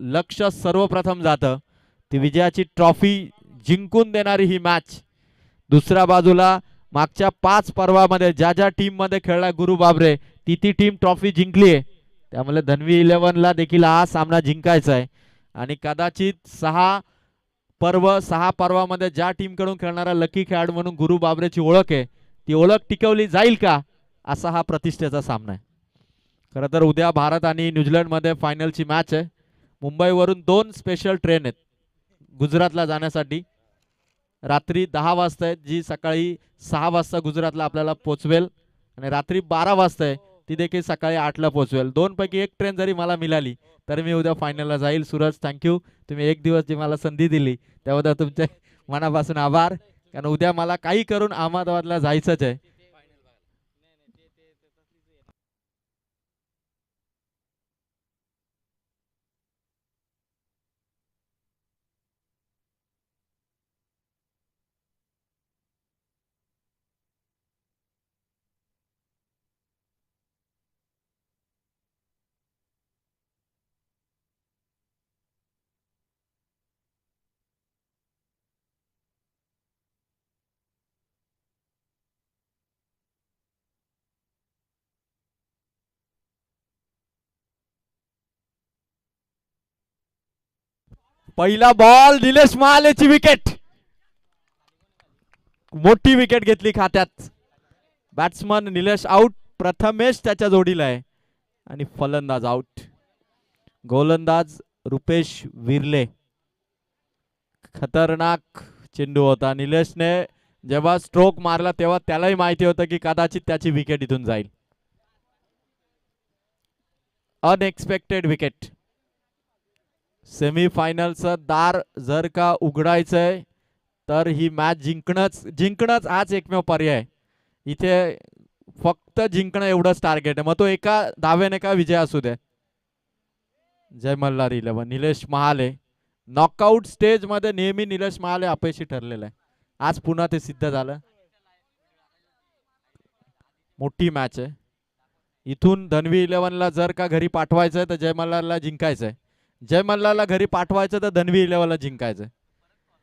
लक्ष सर्वप्रथम जातं, ती विजयाची ट्रॉफी जिंकून देणारी ही मॅच. दुसऱ्या बाजूला मागच्या 5 पर्वामध्ये ज्या ज्या टीम मध्ये खेळला गुरु बाबरे ती टीम ट्रॉफी जिंकली आहे. त्यामुळे धन्वी 11ला देखील हा सामना जिंकायचा आहे आणि कदाचित 6 पर्वामध्ये ज्या टीम कडून खेळणारा लकी खेळाडू म्हणून गुरु बाबरेची ओळख आहे ती ओळख टिकवली जाईल का, असा हा प्रतिष्ठेचा सामना आहे. खरं तर उद्या भारत आणि न्यूझीलंड मध्ये फायनलची मॅच आहे. मुंबईवरून 2 स्पेशल ट्रेन आहेत गुजरातला जाण्यासाठी. रात्री 10 वाजता आहे जी सकाळी 6 वाजता गुजरातला आपल्याला पोहोचवेल आणि रात्री 12 वाजता आहे ती देखील सकाळी 8ला पोहोचवेल. 2 पैकी एक ट्रेन जरी मला मिळाली तर मी उद्या फायनलला जाईल. सूरज थँक्यू, तुम्ही एक दिवस जी मला संधी दिली त्याबद्दल तुमचे मनापासून आभार. कारण उद्या मला काही करून अहमदाबादला जायचंच आहे. पहिला बॉल निलेश महालेची विकेट, मोठी विकेट घेतली खात्यात. बॅट्समन निलेश आउट, प्रथमेश त्याच्या जोडीला आहे आणि फलंदाज आउट. गोलंदाज रुपेश विर्ले. खतरनाक चेंडू होता. निलेशने जेव्हा स्ट्रोक मारला तेव्हा त्यालाही माहिती होतं की कदाचित त्याची विकेट इथून जाईल. Unexpected wicket. सेमीफायनलचं दार जर का उघडायचंय तर ही मॅच जिंकणंच हाच एकमेव पर्याय. इथे फक्त जिंकणं एवढंच टार्गेट आहे, मग तो एका धावेने का विजय असू दे. जय मल्हार 11 निलेश महाले. नॉकआउट स्टेज मध्ये नेहमी निलेश महाले अपयशी ठरलेला आहे. आज पुन्हा ते सिद्ध झालं. मोठी मॅच आहे. इथून धन्वी 11ला जर का घरी पाठवायचंय तर जय मल्हारला जिंकायचंय. जय मल्हारला घरी पाठवायचं तर धन्वी 11ला जिंकायचंय.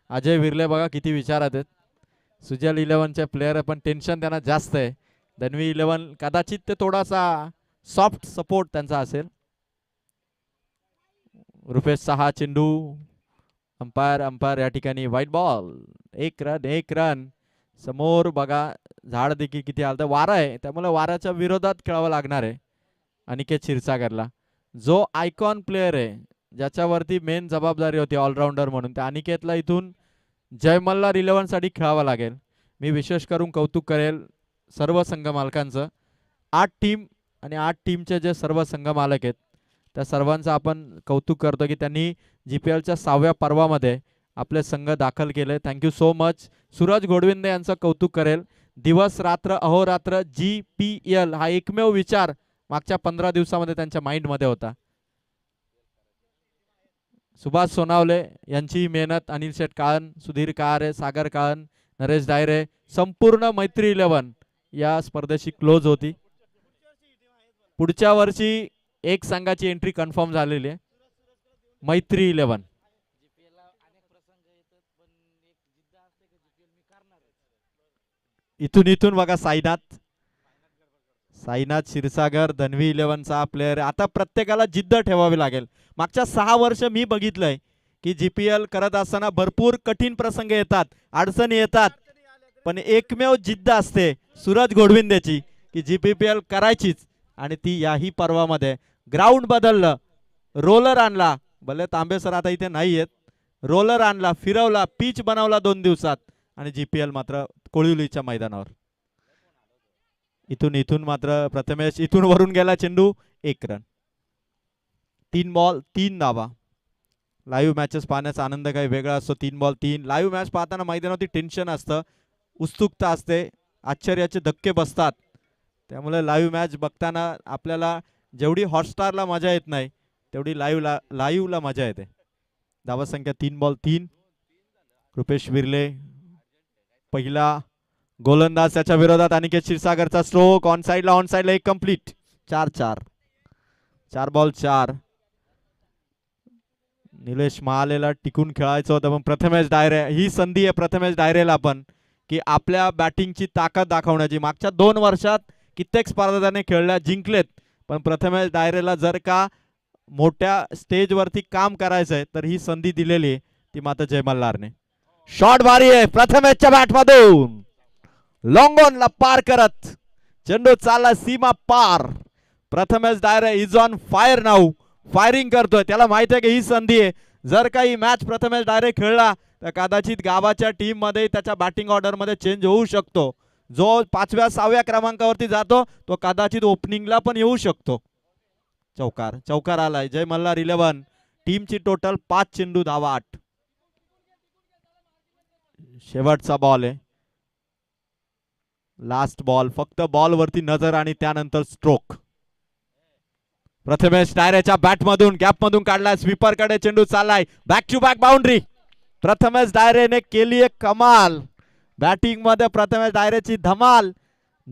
अजय विर्ले बघा किती विचारात आहेत. सुजल 11चे प्लेयर पण टेन्शन त्यांना जास्त आहे. धन्वी 11 कदाचित ते थोडासा सॉफ्ट सपोर्ट त्यांचा असेल. रुपेश सहा चेंडू. अंपायर या ठिकाणी व्हाईट बॉल. एक रन. समोर बघा झाड देखील किती आलं, वारा आहे त्यामुळे वाऱ्याच्या विरोधात खेळावं लागणार आहे अनिकेत क्षीरसागरला. जो आयकॉन प्लेयर आहे ज्याच्यावरती मेन जबाबदारी होती ऑलराऊंडर म्हणून, त्या अनिकेतला इथून जय मल्हार 11 साठी खेळावं लागेल. मी विशेष करून कौतुक करेल सर्व संघ मालकांचं. 8 टीम आणि 8 टीमचे जे सर्व संघ मालक आहेत त्या सर्वांचं आपण कौतुक करतो की त्यांनी GPLच्या 6व्या पर्वामध्ये आपले संघ दाखल केले. Thank you so much. Suraj Ghodvinde यांचं कौतुक करेल. दिवस रात्र अहोरात्र GPL हा एकमेव विचार मागच्या 15 दिवसामध्ये त्यांच्या माइंडमध्ये होता. सुभाष सोनावले यांची मेहनत, अनिल शेठ काळन, सुधीर काळे, सागर काळन, नरेश डायरे, संपूर्ण मैत्री 11 या स्पर्धेशी क्लोज होती. पुढच्या वर्षी एक संघाची एंट्री कन्फर्म झालेली आहे, मैत्री 11. इथून बघा साईनाथ क्षीरसागर धन्वी 11चा प्लेयर. आता प्रत्येकाला जिद्द ठेवावी लागेल. मागच्या 6 वर्ष मी बघितलंय की GPL करत असताना भरपूर कठीण प्रसंग येतात, अडचणी येतात, पण एकमेव जिद्द असते सूरज घोडविंदेची की GPL करायचीच. आणि ती याही पर्वामध्ये ग्राउंड बदललं, रोलर आणला. भले तांबे सर आता इथे नाही आहेत. रोलर आणला, फिरवला, पिच बनवला 2 दिवसात आणि GPL मात्र कोळिवलीच्या मैदानावर. इथून मात्र प्रथमेश इथून वरून गेला चेंडू. 1 रन. 3 बॉल 3 धावा. लाईव्ह मॅचेस पाहण्याचा आनंद काही वेगळा असतो. 3 बॉल 3. लाईव्ह मॅच पाहताना मैदानावरती टेन्शन असतं, उत्सुकता असते, आश्चर्याचे धक्के बसतात. त्यामुळे लाईव्ह मॅच बघताना आपल्याला जेवढी हॉटस्टारला मजा येत नाही तेवढी लाईव्हला मजा येते. धावा संख्या 3 बॉल 3. रुपेश विर्ले पहिला गोलंदाज, त्याच्या विरोधात अनिकेत क्षीरसागरचा स्ट्रोक. ऑन साइडला एक कंप्लीट. 4 बॉल 4. निलेश महालेला टिकून खेळायचं होतं, पण प्रथमेश डायरे ही संधी आहे प्रथमेश डायरेला पण की आपल्या बॅटिंगची ताकद दाखवण्याची. मागच्या 2 वर्षात कित्येक स्पर्धा त्याने खेळल्या, जिंकलेत, पण प्रथमेश डायरेला जर का मोठ्या स्टेजवरती काम करायचंय तर ही संधी दिलेली आहे ती मात्र जय मल्हारने. शॉट भारी आहे प्रथमेशच्या बॅटमधून, लॉंग ऑनला पार करत चेंडू चालला सीमा पार. Prathamesh Dayre is on fire now, firing करतोय. त्याला माहिती आहे की ही संधी आहे, जर काही मॅच प्रथमेश डायरे खेळला तर कदाचित गावाच्या टीम मध्ये त्याच्या बॅटिंग ऑर्डर मध्ये चेंज होऊ शकतो. जो 5व्या 6व्या क्रमांकावरती जातो तो कदाचित ओपनिंगला पण येऊ शकतो. चौकार, चौकार आलाय. जय मल्हार 11, टीमची टोटल 5 चेंडू धावा 8. शेवटचा बॉल आहे, लास्ट बॉल. फक्त बॉल वरती नजर आणि त्यानंतर स्ट्रोक. प्रथमेश डायरेच्या बॅट मधून गॅप मधून काढलाय, स्वीपर कडे चेंडू चाललाय, back to back boundary. Prathamesh डायरेने केली एक कमाल बॅटिंग मध्ये, प्रथमेश डायरेची धमाल.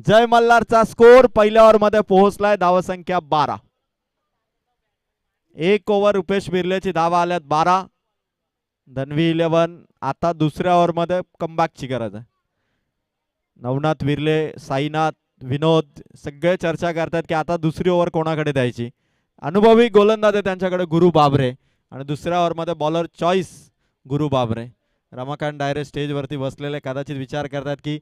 जय मल्हारचा स्कोर पहिल्या ओव्हर मध्ये पोहोचलाय, धावसंख्या 12. 1 ओव्हर रुपेश बिर्लेची धावा आल्यात 12. धनवी 11 आता दुसऱ्या ओव्हर मध्ये कमबॅकची गरज आहे. नवनाथ विर्ले, साईनाथ, विनोद सगळे चर्चा करतात की आता दुसरी ओव्हर कोणाकडे द्यायची. अनुभवी गोलंदाज आहे त्यांच्याकडे गुरु बाबरे, आणि दुसऱ्या ओव्हर मध्ये बॉलर चॉईस गुरु बाबरे. रमाकांत डायरे स्टेजवरती बसलेले कदाचित विचार करतात की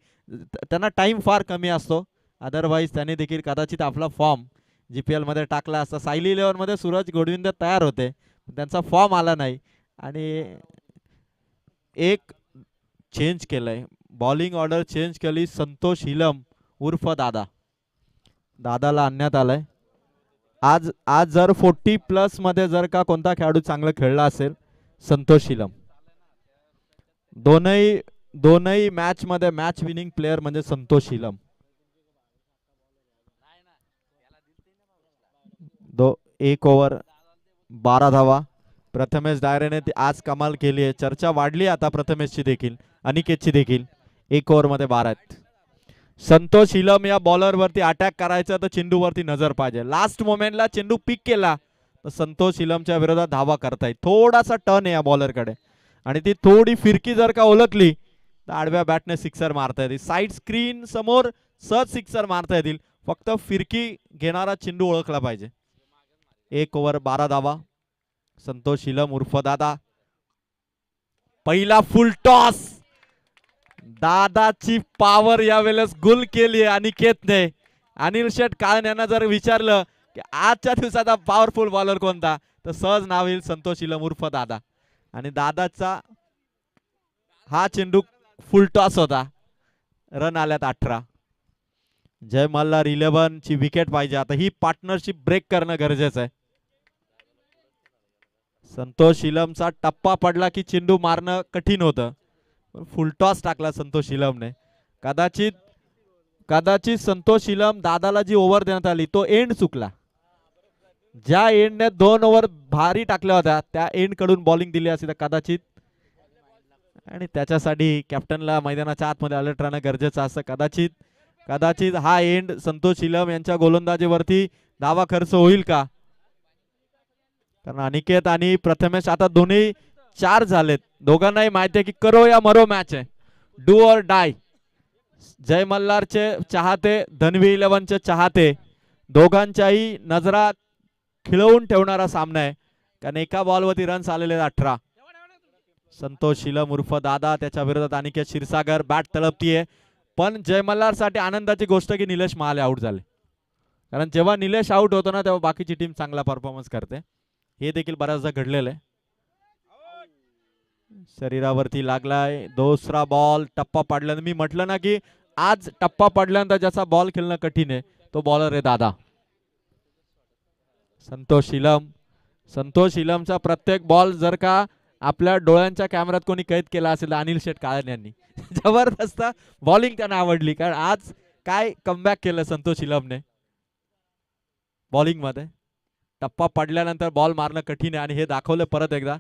त्यांना टाइम फार कमी असतो, अदरवाईज त्यांनी देखील कदाचित आपला फॉर्म GPL मध्ये टाकला असता. सायली 11 मध्ये सूरज गोडविंदर तयार होते, त्यांचा फॉर्म आला नाही आणि एक चेंज केलंय, बॉलिंग ऑर्डर चेंज केली. संतोष हिलम उर्फ दादा, दादाला आणण्यात आलंय. आज जर 40+ मध्ये जर का कोणता खेळाडू चांगला खेळला असेल संतोष हिलम. दोनही मॅच मध्ये मॅच विनिंग प्लेयर म्हणजे संतोष हिलम. 1 ओव्हर 12 धावा. प्रथमेश डायरेने आज कमाल केली आहे, चर्चा वाढली आता प्रथमेशची देखील, अनिकेतची देखील. 1 ओव्हर मध्ये 12 आहेत. संतोष हिलम या बॉलर वरती अटॅक करायचं तर चेंडू वरती नजर पाहिजे. लास्ट मोमेंटला चेंडू पिक केला तर संतोष हिलमच्या विरोधात धावा करतायत. थोडासा टर्न आहे या बॉलर कडे आणि ती थोडी फिरकी जर का ओळखली तर आडव्या बॅटने सिक्सर मारता येतील. साइड स्क्रीन समोर सहज सिक्सर मारता येतील, फक्त फिरकी घेणारा चेंडू ओळखला पाहिजे. 1 ओव्हर 12 धावा. संतोष हिलम उर्फ दादा, पहिला फुल टॉस. दादाची पॉवर यावेळेस गुल केली अनिकेतने. अनिल शेठ काळन यांना जर विचारलं की आजच्या दिवसाचा पॉवरफुल बॉलर कोणता तर सहज नाव येईल संतोष हिलम उर्फ दादा. आणि दादाचा हा चेंडू फुल टॉस होता. रन आल्यात 18. जय मल्हार 11 ची विकेट पाहिजे आता. ही पार्टनरशिप ब्रेक करणं गरजेचं आहे. संतोष हिलमचा टप्पा पडला की चेंडू मारणं कठीण होतं, फुल टॉस टाकला संतोष हिलमने. कदाचित संतोष हिलम दादाला जी ओव्हर देण्यात आली तो एंड चुकला. ज्या एंडने 2 ओव्हर भारी टाकल्या होत्या त्या एंड कडून बॉलिंग दिली असेल तर कदाचित, आणि त्याच्यासाठी कॅप्टनला मैदानाच्या आतमध्ये अलर्ट राहणं गरजेचं असं. कदाचित हा एंड संतोष हिलम यांच्या गोलंदाजीवरती धावा खर्च होईल का, कारण अनिकेत आणि प्रथमेश आता दोन्ही 4 झालेत. दोघांनाही माहिती आहे की करो या मरो मॅच आहे, डू और डाय. जय मल्हारचे चाहते, धनवी 11चे चाहते, दोघांच्याही नजरा खिळवून ठेवणारा सामना आहे, कारण एका बॉलवरती रन्स आलेले 18. संतोष हिलम उर्फ दादा, त्याच्या विरोधात अनिकेत क्षीरसागर. बॅट तळपतीये, पण जय मल्हार साठी आनंदाची गोष्ट की निलेश महाले आउट झाले, कारण जेव्हा निलेश आउट होतो ना तेव्हा बाकीची टीम चांगला परफॉर्मन्स करते. हे देखील बऱ्याचदा घडलेलं आहे. शरीरावरती लागलाय. दुसरा बॉल टप्पा पडल्यानंतर, मी म्हटलं ना की आज टप्पा पडल्यानंतर ज्याचा बॉल खेळणं कठीण आहे तो बॉलर आहे दादा. संतोष हिलमचा प्रत्येक बॉल जर का आपल्या डोळ्यांच्या कॅमेऱ्यात कोणी कैद केला असेल अनिल शेठ काळन यांनी. जबरदस्त बॉलिंग त्यांना आवडली, कारण आज काय कमबॅक केलं संतोष हिलमने बॉलिंग मध्ये. टप्पा पडल्यानंतर बॉल मारणं कठीण आहे आणि हे दाखवलं परत एकदा.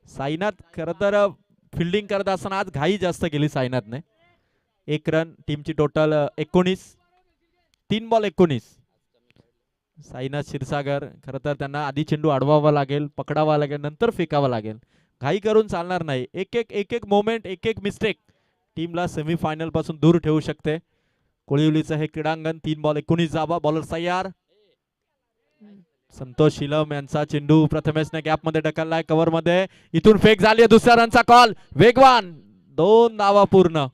साईनाथ खरं तर फिल्डिंग करत असताना आज घाई जास्त केली साईनाथने. 1 रन, टीमची टोटल 19. 3 बॉल 19. साईनाथ क्षीरसागर, खरं तर त्यांना आधी चेंडू अडवावा लागेल, पकडावा लागेल, नंतर फेकावा लागेल. घाई करून चालणार नाही. एक एक मोमेंट, एक एक मिस्टेक टीमला सेमीफायनल पासून दूर ठेवू शकते. कोळिवलीचं हे क्रीडांगण 3 बॉल 19 धावा. बॉलर तयार. संतोष शिलम यांचा चेंडू प्रथमेशने गॅप मध्ये ढकललाय कव्हर मध्ये. इथून फेक झाली. दुसऱ्या रनचा कॉल. वेगवान 2 धावा पूर्ण.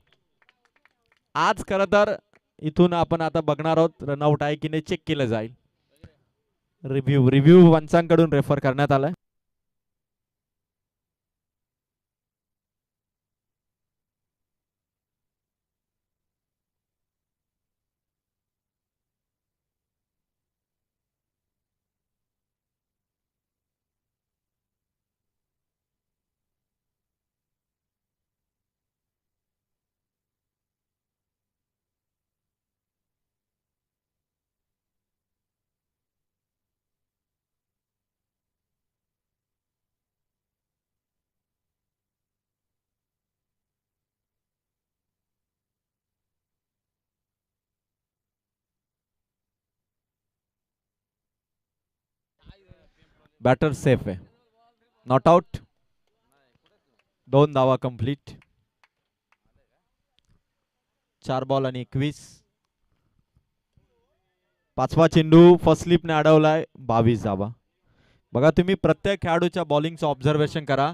आज खरं तर इथून आपण आता बघणार आहोत रनआउट आहे की नाही, चेक केलं जाईल. रिव्ह्यू पंचांकडून रेफर करण्यात आलाय. बॅटर सेफ आहे. Not out. 2 धावा कंप्लीट. 4 बॉल आणि 21. पाचवा चेंडू फर्स्ट स्लिपने अडवलाय. 22 धावा. बघा तुम्ही प्रत्येक खेळाडूच्या बॉलिंगचं ऑब्झर्वेशन करा.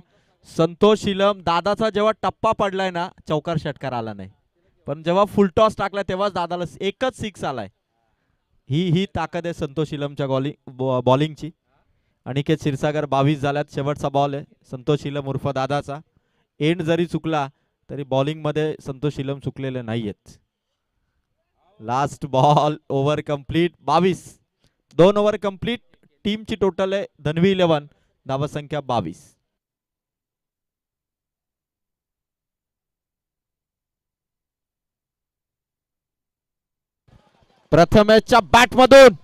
संतोष शिलम दादाचा जेव्हा टप्पा पडलाय ना, चौकार षटकार आला नाही, पण जेव्हा फुल टॉस टाकला तेव्हाच दादाला एकच सिक्स आलाय. ही ताकद आहे संतोष शिलमच्या बॉलिंगची. अनिकेत क्षीरसागर 22 झाल्यात. शेवटचा बॉल आहे संतोष शिलम उर्फ दादाचा. एंड जरी चुकला तरी बॉलिंग मध्ये संतोष शिलम चुकलेले नाहीयेत. Last ball. Over complete. 22. 2 over complete. टीमची टोटल आहे धनवी 11. धावसंख्या 22. प्रथमेशच्या बॅट मधून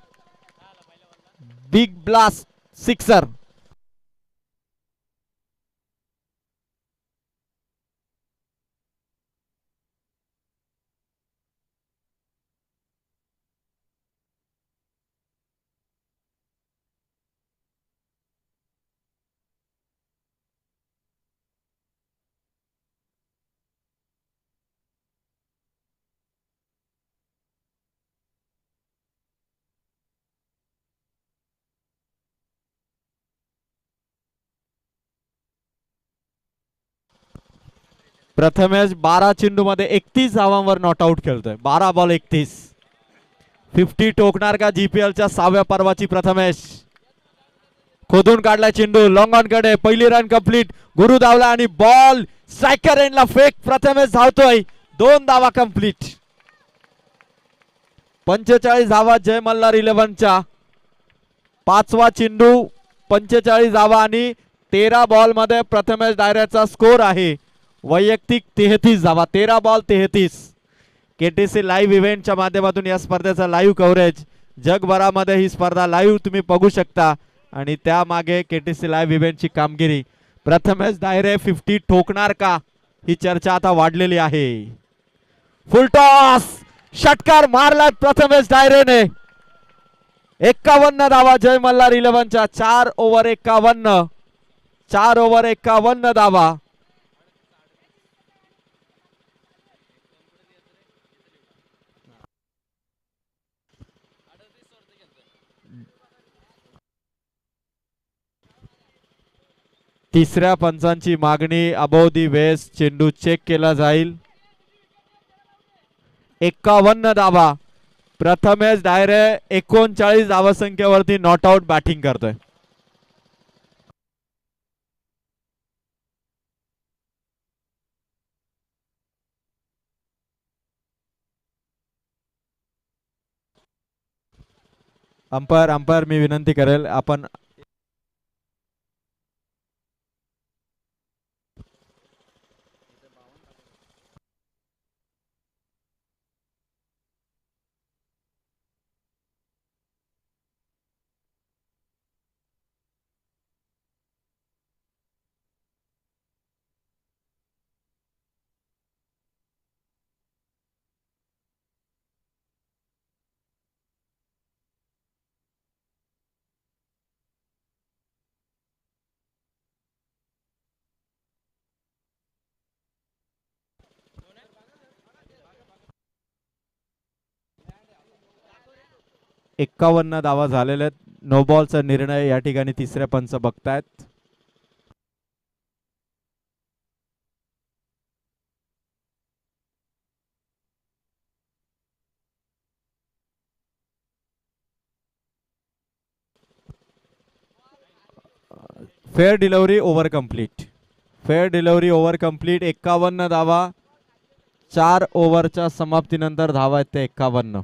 बिग ब्लास्ट सिक्सर. प्रथमेश 12 चेंडू मध्ये 31 धावांवर नॉट आउट खेळतोय. 12 बॉल 31. 50 ठोकणार का जीपीएलच्या 6व्या पर्वाची प्रथमेश. खोदून काढला चेंडू लॉंग ऑन कडे. पहिली रन कंप्लीट. गुरु धावला आणि बॉल स्ट्रायकर एंडला फेक. प्रथमेश धावतोय. 2 धावा कंप्लीट. 45 धावा जय मल्हार 11च्या. पाचवा चेंडू 45 धावा आणि 13 बॉल मध्ये प्रथमेश डायरेचा स्कोर आहे वैयक्तिक 33 धावा. 13 बॉल 33. केटीसी लाईव्ह इव्हेंटच्या माध्यमातून या स्पर्धेचा लाईव्ह कव्हरेज जगभरामध्ये ही स्पर्धा लाईव्ह तुम्ही बघू शकता. आणि त्यामागे केटीसी लाईव्ह इव्हेंटची कामगिरी. प्रथमेश दायरे 50 ठोकणार का, ही चर्चा आता वाढलेली आहे. फुल टॉस षटकार मारला प्रथमेश डायरेने. 51 धावा जय मल्हार 11च्या. 4 ओव्हर 51. 4 ओव्हर 51 धावा. तिसऱ्या पंचांची मागणी. अबोव दी वेस्ट चेंडू चेक केला जाईल. 51 धावा. प्रथमेश डायरे 39 धावसंख्येवरती नॉट आउट बॅटिंग करतोय. अंपायर मी विनंती करेल आपण 51 धावा झालेल्या आहेत. नो बॉलचा निर्णय या ठिकाणी तिसऱ्या पंच बघतायत. Fair delivery over complete. Fair delivery over complete. 51 धावा. 4 ओव्हरच्या समाप्तीनंतर धावा आहेत ते 51.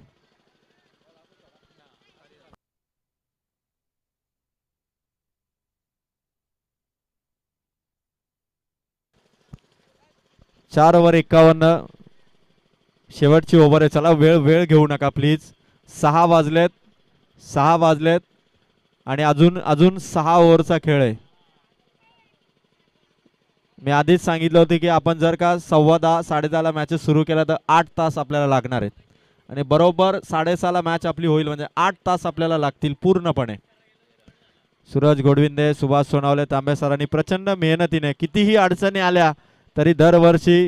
चार ओव्हर 51. शेवटची ओव्हर आहे. चला वेळ वेळ घेऊ नका प्लीज. 6 वाजलेत. 6 वाजलेत आणि अजून अजून 6 ओव्हरचा खेळ आहे. मी आधीच सांगितलं होतं की आपण जर का 10:15 10:30 मॅचेस सुरू केला तर 8 तास आपल्याला लागणार आहेत आणि बरोबर 6:30 मॅच आपली होईल म्हणजे 8 तास आपल्याला लागतील पूर्णपणे. सूरज गोडविंदे, सुभाष सोनावले, तांबे सरांनी प्रचंड मेहनतीने कितीही अडचणी आल्या तरी दरवर्षी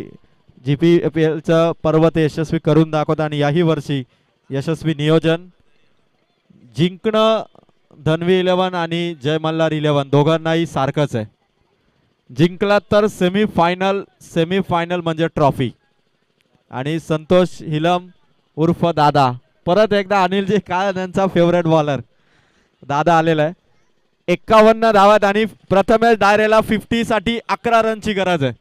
GPPLचं पर्व ते यशस्वी करून दाखवतात आणि याही वर्षी यशस्वी नियोजन. जिंकणं धन्वी 11 आणि जय मल्हार 11 दोघांनाही सारखंच आहे. जिंकला तर सेमीफायनल, सेमीफायनल म्हणजे ट्रॉफी. आणि संतोष हिलम उर्फ दादा, परत एकदा अनिलजी काय त्यांचा फेवरेट बॉलर दादा आलेला आहे. 51 धावात आणि प्रथमेश डायरेला 50 साठी 11 रनची गरज आहे.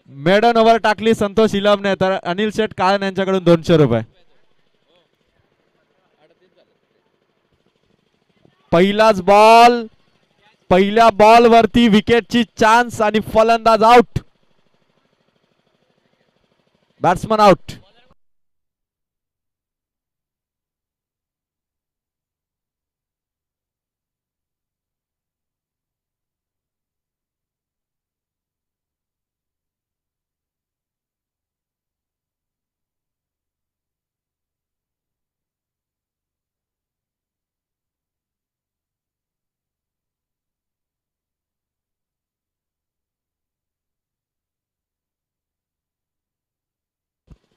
मेडन ओव्हर टाकली संतोष हिलमने तर अनिल शेठ काळन यांच्याकडून 200 रुपये. पहिलाच बॉल, पहिल्या बॉल वरती विकेटची चान्स आणि फलंदाज आउट. Batsman out.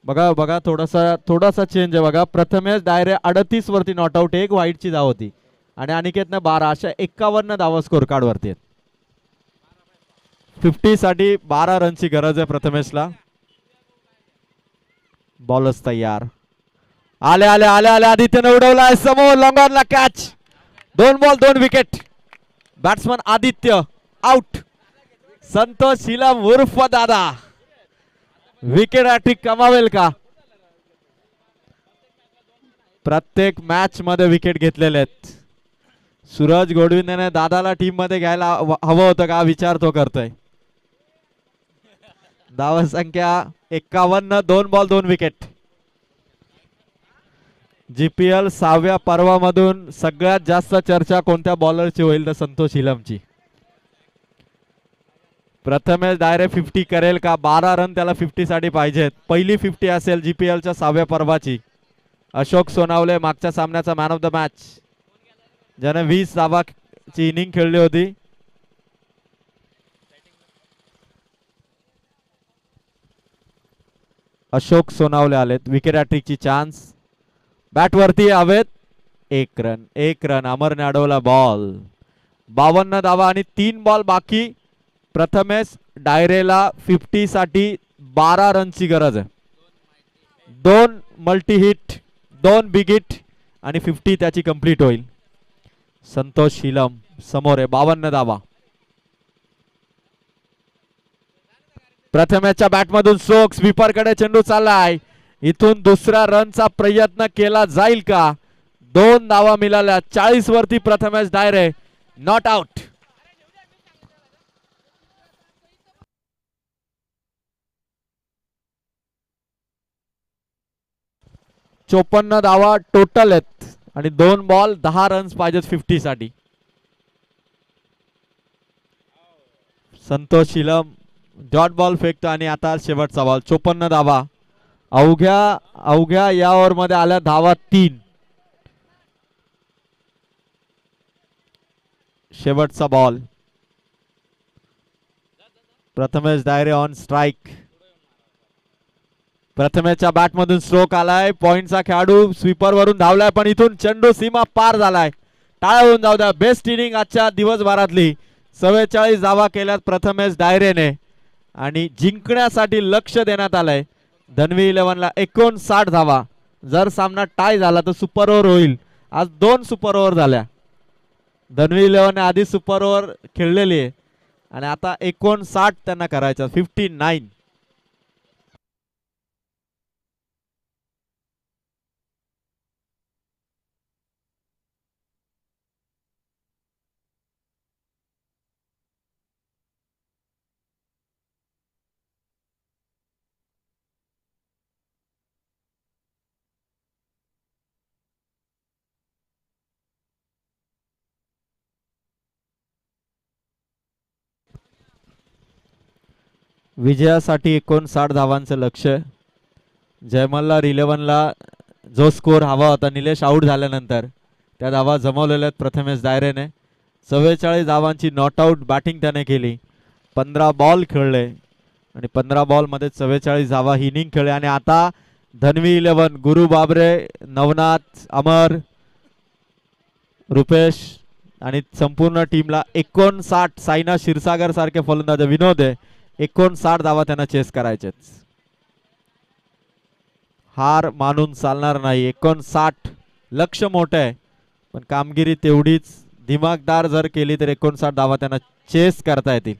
बघा बघा थोडासा थोडासा चेंज आहे बघा. प्रथमेश डायरे 38 वरती नॉट आउट, एक वाईटची धाव होती आणि अनिकेतने 12. अशा 51 धावा स्कोर कार्ड वरती. 50 साठी 12 रनची गरज आहे प्रथमेशला. बॉलच तयार. आले आले आले आले आदित्यने उडवलाय समोर लॉंग ऑनला catch. 2 ball 2 wicket. Batsman Aditya out. Santosh Hilam उर्फ दादा विकेट हॅट्रिक कमावेल का? प्रत्येक मॅच मध्ये विकेट घेतलेले आहेत. सूरज गोडविंदेने दादाला टीम मध्ये घ्यायला हवं होतं का विचार तो करतोय. धाव संख्या 51. 2 बॉल 2 विकेट. GPL 6व्या पर्वामधून सगळ्यात जास्त चर्चा कोणत्या बॉलरची होईल तर संतोष हिलमची. प्रथमेश डायरे 50 करेल का? 12 रन त्याला 50 साठी पाहिजेत. पहिली 50 असेल GPLच्या 6व्या पर्वाची. अशोक सोनावले मागच्या सामन्याचा मॅन ऑफ द मॅच, ज्याने 20 धावाची इनिंग खेळली होती. अशोक सोनावले आलेत. Wicket हॅट्रिकची chance. बॅट वरती हवेत. 1 रन 1 रन. अमरने अडवला बॉल. 52 धावा आणि 3 बॉल बाकी. प्रथमेश डायरेला 50 साठी 12 रनची गरज आहे. 2 मल्टी हिट, 2 बिग हिट आणि 50 त्याची कंप्लीट होईल. संतोष हिलम समोर आहे. 52 धावा. प्रथमेशच्या बॅटमधून सोक स्वीपर कडे चेंडू चाललाय. इथून दुसरा रनचा प्रयत्न केला जाईल का? 2 धावा मिळाल्या. 40 वरती प्रथमेश डायरे नॉट आउट. 54 धावा टोटल आहेत आणि 2 बॉल 10 रन्स पाहिजेत 50 साठी. संतोष हिलम डॉट बॉल फेकतो आणि आता शेवटचा बॉल. 54 धावा. अवघ्या या ओव्हर मध्ये आल्या धावा 3. शेवटचा ball. Prathamesh Dayre on strike. प्रथमेच्या बॅट मधून स्ट्रोक आलाय. पॉइंटचा खेळाडू स्वीपर वरून धावलाय पण इथून चेंडू सीमा पार झालाय. टाळा होऊन जाऊ द्या. बेस्ट इनिंग आजच्या दिवसभरातली. 44 धावा केल्यात प्रथमेश डायरेने आणि जिंकण्यासाठी लक्ष देण्यात आलंय. धनवी 11ला 59 धावा. जर सामना टाय झाला तर सुपर ओव्हर होईल. आज 2 सुपर ओव्हर झाल्या. धनवी 11ने आधी सुपर ओव्हर खेळलेली आहे आणि आता 59 त्यांना करायचं. 59. विजयासाठी 59 धावांचं लक्ष. जयमल्ला 11ला जो स्कोर हवा होता निलेश आऊट झाल्यानंतर त्या धावा जमवलेल्या आहेत प्रथमेश दायरेने. 44 धावांची नॉट आऊट बॅटिंग त्याने केली. 15 बॉल खेळले आणि 15 बॉल मध्ये 44 धावा ही इनिंग खेळले. आणि आता धनवी 11 गुरु बाबरे, नवनाथ, अमर, रुपेश आणि संपूर्ण टीमला 59. सायना क्षीरसागर सारखे फलंदाज विनोद आहे. 59 धावा त्यांना चेस करायचे. हार मानून चालणार नाही. 59 लक्ष मोठं आहे पण कामगिरी तेवढीच दिमागदार जर केली तर 59 धावा त्यांना चेस करता येतील.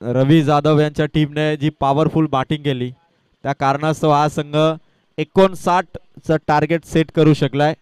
रवी जाधव यांच्या टीमने जी पॉवरफुल बॅटिंग केली त्या कारणास्तव हा संघ 59 चं टार्गेट सेट करू शकलाय.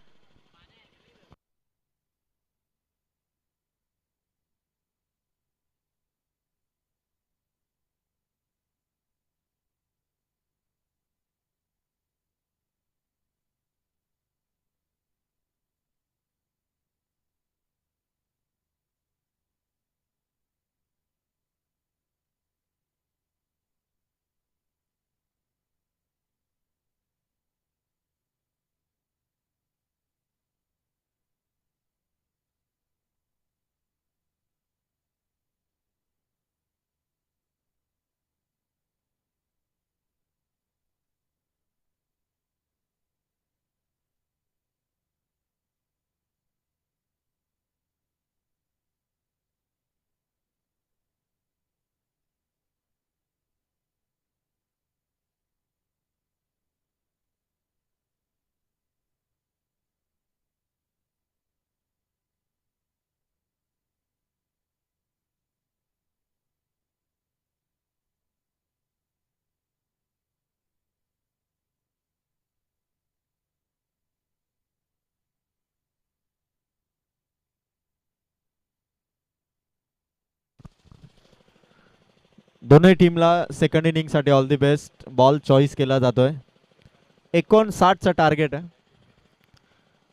दोन्ही टीमला सेकंड इनिंग साठी all the best. Ball choice केला जातोय. 59 चं टार्गेट आहे.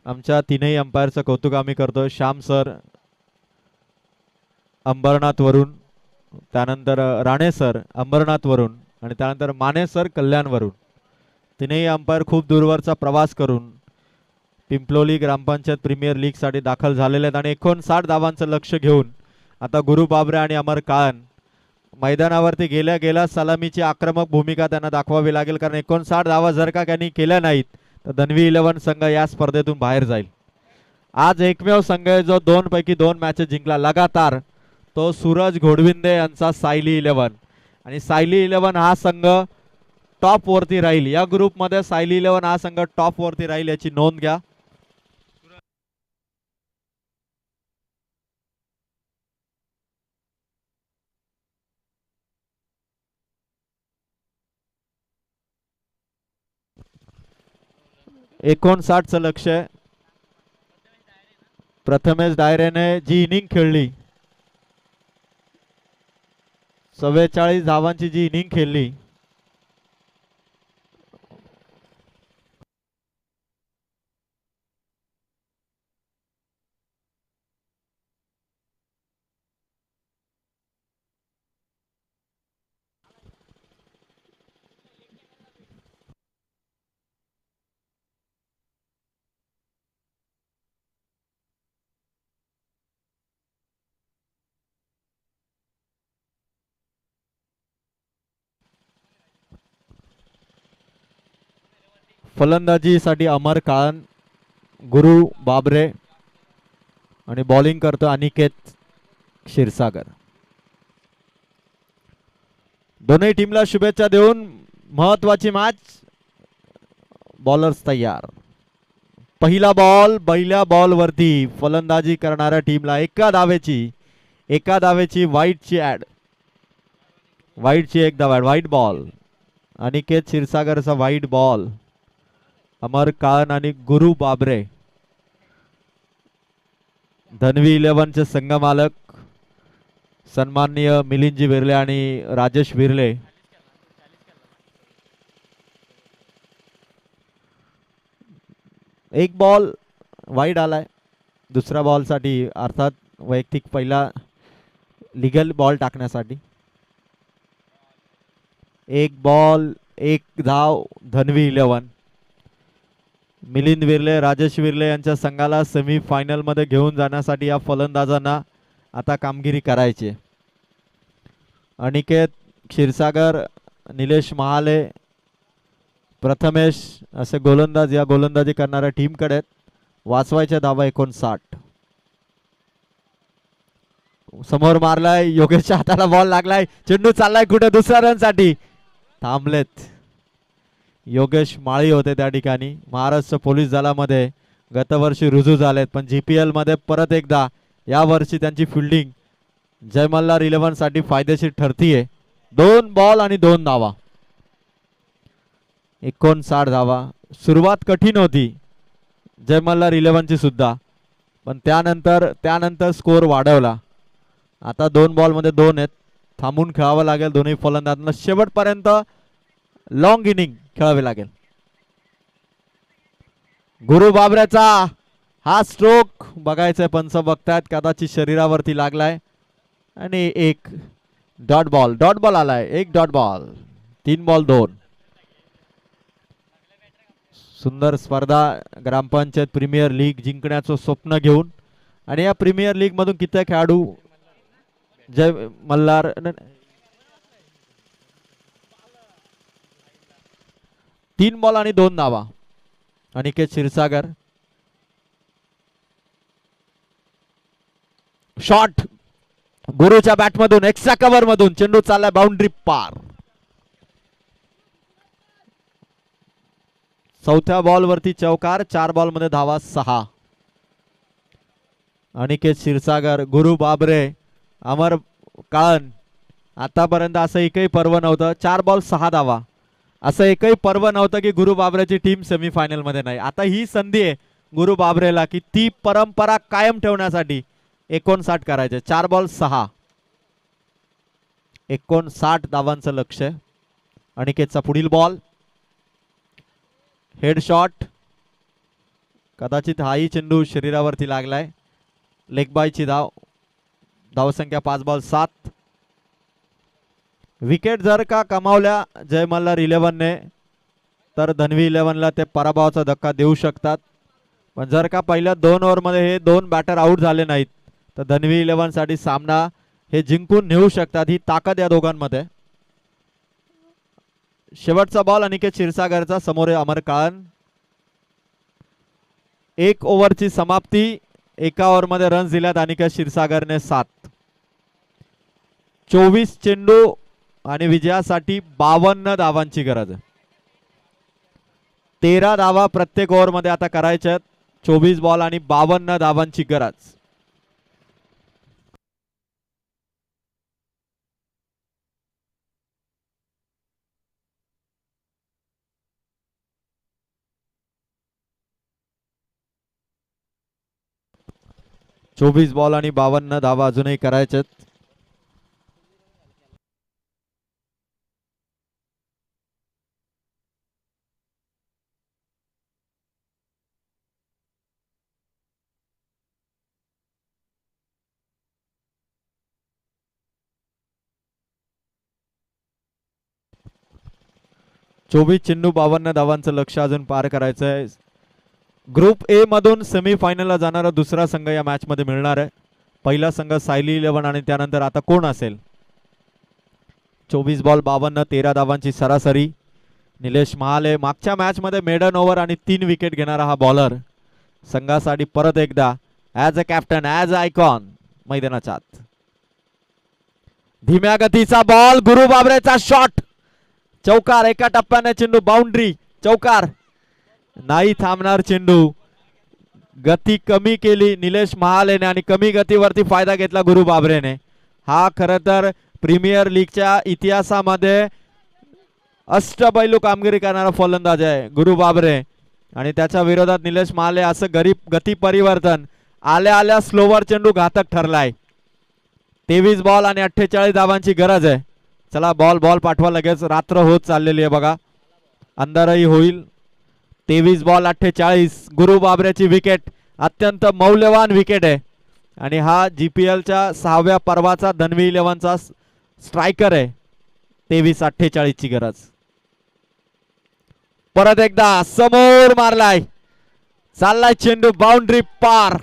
आमच्या तीनही अंपायरचं कौतुक आम्ही करतोय. श्याम सर अंबरनाथ वरून, त्यानंतर राणे सर अंबरनाथ वरून आणि त्यानंतर माने सर कल्याण वरून. तीनही अंपायर खूप दूरवरचा प्रवास करून पिंपलोली ग्रामपंचायत प्रीमियर लीग साठी दाखल झालेले आहेत आणि 59 धावांचं लक्ष घेऊन आता गुरु बाबरे आणि अमर काळन मैदानावरती गेल्या गेल्या सलामीची आक्रमक भूमिका त्यांना दाखवावी लागेल. कारण 59 धावा जर का त्यांनी केल्या नाहीत तर धनवी 11 संघ या स्पर्धेतून बाहेर जाईल. आज एकमेव संघ आहे जो 2 पैकी 2 मॅचेस जिंकला लगातार, तो सूरज घोडविंदे यांचा सायली 11. आणि सायली 11 हा संघ टॉप वरती राहील. या ग्रुप मध्ये सायली 11 हा संघ टॉप वरती राहील याची नोंद घ्या. चं लक्ष आहे. प्रथमेश डायरेने जी इनिंग खेळली, 44 धावांची जी इनिंग खेळली, फलंदाजीसाठी अमर काळन, गुरु बाबरे आणि बॉलिंग करतो अनिकेत क्षीरसागर. दोन्ही टीमला शुभेच्छा देऊन महत्वाची मॅच. बॉलर्स तयार. पहिला बॉल, पहिल्या बॉल वरती फलंदाजी करणाऱ्या टीमला एका धावेची वाईटची ऍड. वाईटची एक धाव ऍड. वाईट बॉल. अनिकेत क्षीरसागरचा वाईट बॉल. अमर काळन आणि गुरु बाबरे. धनवी 11चे संघमालक सन्माननीय मिलिंदजी विर्ले आणि राजेश विर्ले. एक बॉल वाईड आलाय. दुसऱ्या बॉल साठी अर्थात वैयक्तिक पहिला लीगल बॉल टाकण्यासाठी. एक बॉल एक धाव. धनवी 11. मिलिंद विर्ले, राजेश विर्ले यांच्या संघाला सेमी फायनल मध्ये घेऊन जाण्यासाठी या फलंदाजांना आता कामगिरी करायची. अनिकेत क्षीरसागर, निलेश महाले, प्रथमेश असे गोलंदाज या गोलंदाजी करणाऱ्या टीमकडे वाचवायच्या धावा 59. समोर मारलाय. योगेशच्या हाताला बॉल लागलाय. चेंडू चाललाय कुठे दुसऱ्या रन साठी. थांबलेत. योगेश माळी होते त्या ठिकाणी. महाराष्ट्र पोलीस दलामध्ये गतवर्षी रुजू झालेत, पण GPL मध्ये परत एकदा या वर्षी त्यांची फिल्डिंग जय मल्हार 11 साठी फायदेशीर ठरतीये. 2 बॉल आणि 2 धावा. 59 धावा. सुरुवात कठीण होती जय मल्हार 11 ची सुद्धा, पण त्यानंतर स्कोर वाढवला. आता 2 बॉल मध्ये 2 आहेत. थांबून खेळावं लागेल दोन्ही फलंदाजांना. शेवटपर्यंत लॉंग इनिंग खेळावे लागेल. गुरु बाबऱ्याचा हा स्ट्रोक बघायचंय. पंच बघतायत. कदाचित शरीरावरती लागलाय आणि एक डॉट बॉल आलाय. एक डॉट बॉल. 3 बॉल 2. सुंदर स्पर्धा. ग्रामपंचायत प्रीमियर लीग जिंकण्याचं स्वप्न घेऊन आणि या प्रीमियर लीग मधून किती खेळाडू जय मल्हार. 3 बॉल आणि 2 धावा. अनिकेत क्षीरसागर. शॉट गुरुच्या बॅट मधून एक्स्ट्रा कव्हर मधून चेंडू चाललाय बाउंड्री पार. चौथ्या बॉल वरती चौकार. 4 बॉल मध्ये धावा 6. अनिकेत क्षीरसागर, गुरु बाबरे, अमर काळन. आतापर्यंत असं एकही पर्व नव्हतं. 4 बॉल 6 धावा. असं एकही पर्व नव्हतं की गुरु बाबरेची टीम सेमीफायनल मध्ये नाही. आता ही संधी आहे गुरु बाबरेला की ती परंपरा कायम ठेवण्यासाठी 59 करायचे. 4 बॉल 6. 59 धावांचं लक्ष. अनिकेतचा पुढील बॉल. Head shot. कदाचित हाही चेंडू शरीरावरती लागलाय. लेग बायची धाव. धावसंख्या 5 बॉल 7. विकेट जर का कमावल्या जय मल्हार 11 ने तर धनवी 11 ला ते पराभवाचा धक्का देऊ शकतात. पण जर का पहिल्या 2 ओव्हर मध्ये हे 2 बॅटर आउट झाले नाहीत तर धनवी 11 साठी सामना हे जिंकून नेऊ शकतात. ही ताकद या दोघांमध्ये. शेवटचा बॉल अनिकेत क्षीरसागरचा. समोर अमर काळन. 1 ओव्हरची समाप्ती. एका ओव्हर मध्ये रन्स दिल्यात अनिकेत क्षीरसागरने 7. 24 चेंडू आणि विजयासाठी 52 धावांची गरज आहे. 13 धावा प्रत्येक ओव्हर मध्ये आता करायच्यात. 24 बॉल आणि 52 धावांची गरज. चोवीस बॉल आणि 52 धावा अजूनही करायच्यात. चोवीस चेंडू 52 धावांचं लक्ष अजून पार करायचं आहे. ग्रुप ए मधून सेमीफायनलला जाणारा दुसरा संघ या मॅच मध्ये मिळणार आहे. पहिला संघ सायली 11 आणि त्यानंतर आता कोण असेल. 24 बॉल 52, 13 धावांची सरासरी. निलेश महाले मागच्या मॅच मध्ये मेडन ओव्हर आणि 3 विकेट घेणारा हा बॉलर संघासाठी परत एकदा as a captain as a icon मैदानाच्या आत. धीम्या गतीचा बॉल, गुरु बाबरेचा शॉट, चौकार. एका टप्प्याने चेंडू बाउंड्री, चौकार. नाही थांबणार चेंडू. गती कमी केली निलेश महालेने आणि कमी गतीवरती फायदा घेतला गुरु बाबरेने. हा खरं तर प्रीमियर लीगच्या इतिहासामध्ये अष्टपैलू कामगिरी करणारा फलंदाज आहे गुरु बाबरे आणि त्याच्या विरोधात निलेश महाले. असं गती परिवर्तन आल्या आल्या स्लोवर चेंडू घातक ठरलाय. 23 बॉल आणि 48 धावांची गरज आहे. चला बॉल पाठवा लगेच. रात्र होत चाललेली आहे बघा, अंधारही होईल. 23 बॉल 48. गुरु बाबरेची विकेट अत्यंत मौल्यवान विकेट आहे आणि हा GPLच्या 6व्या पर्वाचा धनवी 11चा स्ट्रायकर आहे. 23-48 ची गरज. परत एकदा समोर मारलाय, चाललाय चेंडू बाउंड्री पार.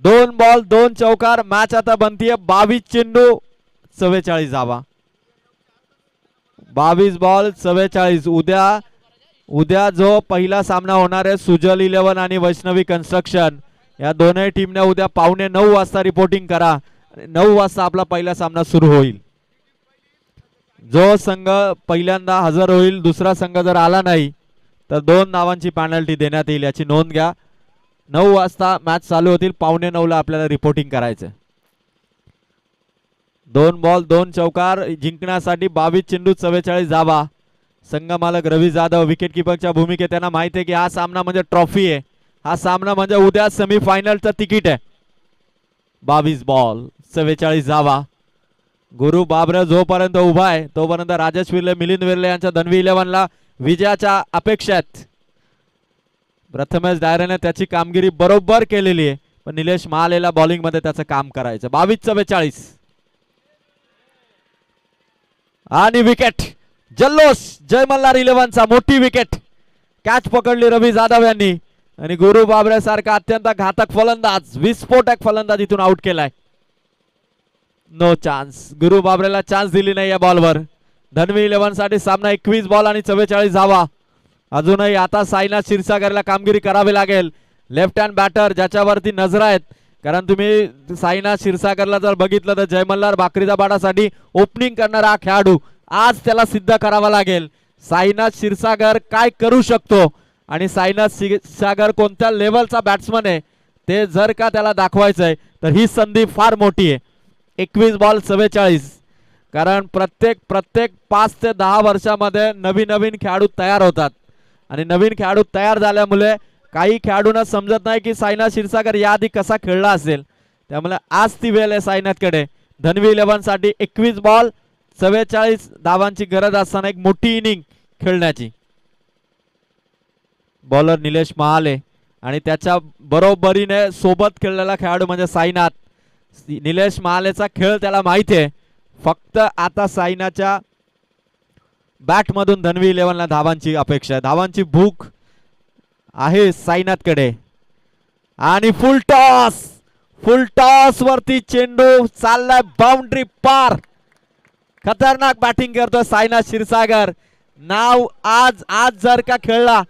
2 बॉल 2 चौकार. मॅच आता बनतीये 22 चेंडू 44 धावा. 22 बॉल 44. उद्या जो पहिला सामना होणार आहे सुजल 11 आणि वैष्णवी कन्स्ट्रक्शन या दोन्ही टीमने उद्या 9:15 वाजता रिपोर्टिंग करा. 9 वाजता आपला पहिला सामना सुरू होईल. जो संघ पहिल्यांदा हजर होईल, दुसरा संघ जर आला नाही तर 2 धावांची पेनल्टी देण्यात येईल, याची नोंद घ्या. 9 वाजता मॅच चालू होतील. 9:15 ला आपल्याला रिपोर्टिंग करायचं. 2 बॉल 2 चौकार जिंकण्यासाठी 22 चेंडू 44 धावा. संघ मालक रवी जाधव विकेट किपरच्या भूमिकेत. त्यांना माहिती आहे की हा सामना म्हणजे ट्रॉफी आहे, हा सामना म्हणजे उद्या सेमीफायनलचं तिकीट आहे. 22 बॉल 44 धावा. गुरु बाबरे जोपर्यंत उभा आहे तोपर्यंत राजेश विर्ले, मिलिंद विर्ले यांच्या धनवी 11ला विजयाच्या अपेक्षा आहेत. प्रथमेश डायरेने त्याची कामगिरी बरोबर केलेली आहे, पण निलेश महालेला बॉलिंग मध्ये त्याचं काम करायचं. 22-44 आणि विकेट. जल्लोष जय मल्हार 11चा. मोठी विकेट. कॅच पकडली रवी जाधव यांनी आणि गुरु बाबरे सारखा अत्यंत घातक फलंदाज, विस्फोटक फलंदाज इथून आउट केलाय. No chance. गुरु बाबरेला चान्स दिली नाही या बॉलवर. धनवी 11 साठी सामना 21 बॉल आणि 44 धावा. अजूनही आता साईनाथ क्षीरसागरला कामगिरी करावी लागेल. लेफ्ट हँड बॅटर ज्याच्यावरती नजर आहेत, कारण तुम्ही साईनाथ क्षीरसागरला जर बघितलं तर जय मल्हार बाकरीदाबाडासाठी ओपनिंग करणारा हा खेळाडू आज त्याला सिद्ध करावा लागेल. साईनाथ क्षीरसागर काय करू शकतो आणि साईनाथ क्षीरसागर कोणत्या लेवलचा बॅट्समन आहे ते जर का त्याला दाखवायचंय तर ही संधी फार मोठी आहे. 21 बॉल 44. कारण प्रत्येक 5 ते 10 वर्षामध्ये नवीन खेळाडू तयार होतात आणि नवीन खेळाडू तयार झाल्यामुळे काही खेळाडूंना समजत नाही की साईनाथ क्षीरसागर याआधी कसा खेळला असेल. त्यामुळे आज ती वेळ आहे साईनाथकडे. धनवी 11 साठी 21 बॉल 44 धावांची गरज असताना एक मोठी इनिंग खेळण्याची. बॉलर निलेश महाले आणि त्याच्या बरोबरीने सोबत खेळलेला खेळाडू म्हणजे साईनाथ. निलेश महालेचा खेळ त्याला माहिती आहे, फक्त आता साईनाथच्या बॅट मधून धनवी 11ला धावांची अपेक्षा आहे. धावांची भूक आहे साईनाथकडे. आणि फुल टॉस वरती चेंडू चाललाय बाउंड्री पार. खतरनाक बॅटिंग करतोय साईनाथ क्षीरसागर. नाव आज जर का खेळला,